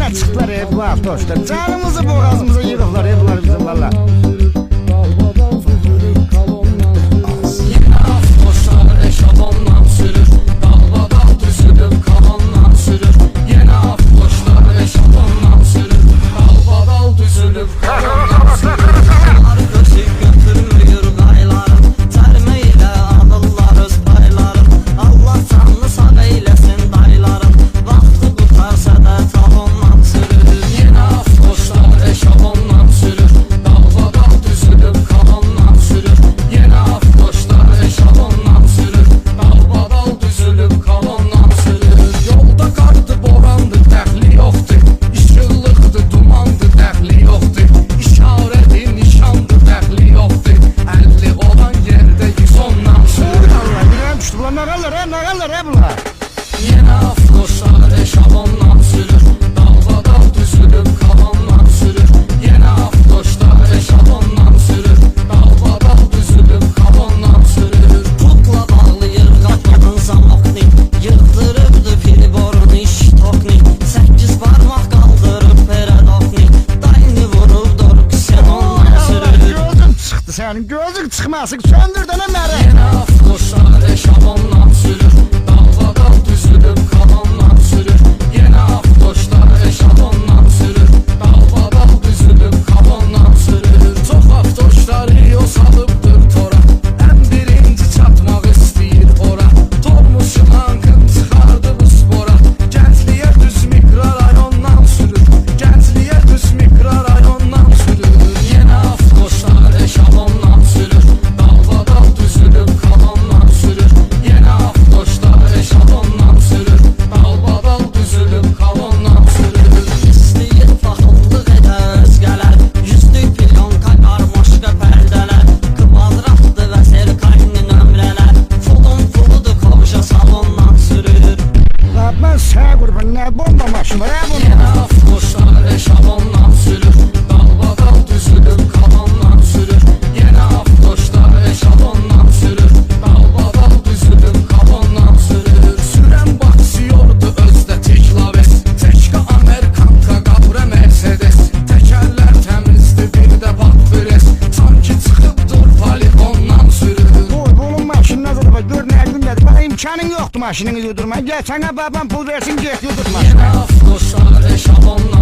Nereye çıktılar bu avtoşlar? Canımızı boğazımıza yığıplar bunlar bizim valla. Yine avtoşlar eşalondan sürür, dalbadal düzülüp kalandan sürür. Yine avtoşlar eşalondan sürür, dalbadal düzülüp kalandan sürür. Arkası götürmüyor gaylarım, termeyle alırlarız paylarım. Allah canlı sağ eylesin daylarım, vakti kurtarsa da talondan sürür. Yine avtoşlar eşalondan sürür, dalbadal düzülüp kalandan sürür. Yine avtoşlar eşalondan sürür, dalbadal düzülüp kalandan sürür. Yolda qardı, borandı, dəxli yoxdur. İşıqlıqdı, dumandı, dəxli yoxdur. İşarədi, nişandı, dəxli yoxdur. 50 olan yerdə 110-dan sürür. Allah bilmem düştü bunlar ne kalır bunlar. Yine avtoşlar eşalondan sürür, dalbadal düzülüp kalandan sürür. Yine avtoşlar eşalondan sürür, dalbadal düzülüp kalandan sürür. Putla bağlayır qatmanın zamokni, yıldırıbdı piriborun iş tokni. 8 parmak kaldırıp peredokni, dayını vurubdur ksenondan sürür. Gözün çıktı senin gözün çıkmasın söndür dene mere. Yine avtoşlar eşalondan sürür, dalbadal düzülüp kalandan sürür. Yine avtoşlar eşalondan sürür, dalbadal düzülüp kalandan sürür. Çok avtoşlar yiyor salıbdır tora, en birinci çatmaq istəyir ora. Tormuşun hankın çıxardı bu spora, gəncliyə düz mikrorayondan sürür. Gəncliyə düz mikrorayondan sürür. Yine avtoşlar eşalondan sürür, dalbadal düzülüp kalandan sürür. Yine avtoşlar eşalondan sürür, dalbadal düzülüp kalandan sürür. İstəyir paxıllıq edə özgələr, 100'lük pilyonka qarmaşqa pərdələr. Kvadratlı və serkayni nömrələr, pulun puludur kovşa salondan sürür. Ben sağ kurban ne bomba maşını var bunlar. Yine avtoşlar eşalondan sürür, dalbadal düzülüp kalandan sürür. Yine avtoşlar eşalondan sürür, dalbadal düzülüp kalandan sürür. Sürən baxsıyordu özdə teklaves, teşka Amerikanka qabra Mercedes. Təkərlər təmizdi bir də bax pres, sanki çıxıbdır poligondan sürür. Bunun maşınına da gör ne gündedir. Bak imkanın yoktu maşınını yudurma. Gel sana babam pul versin get yudurma. Yine avtoşlar eşalondan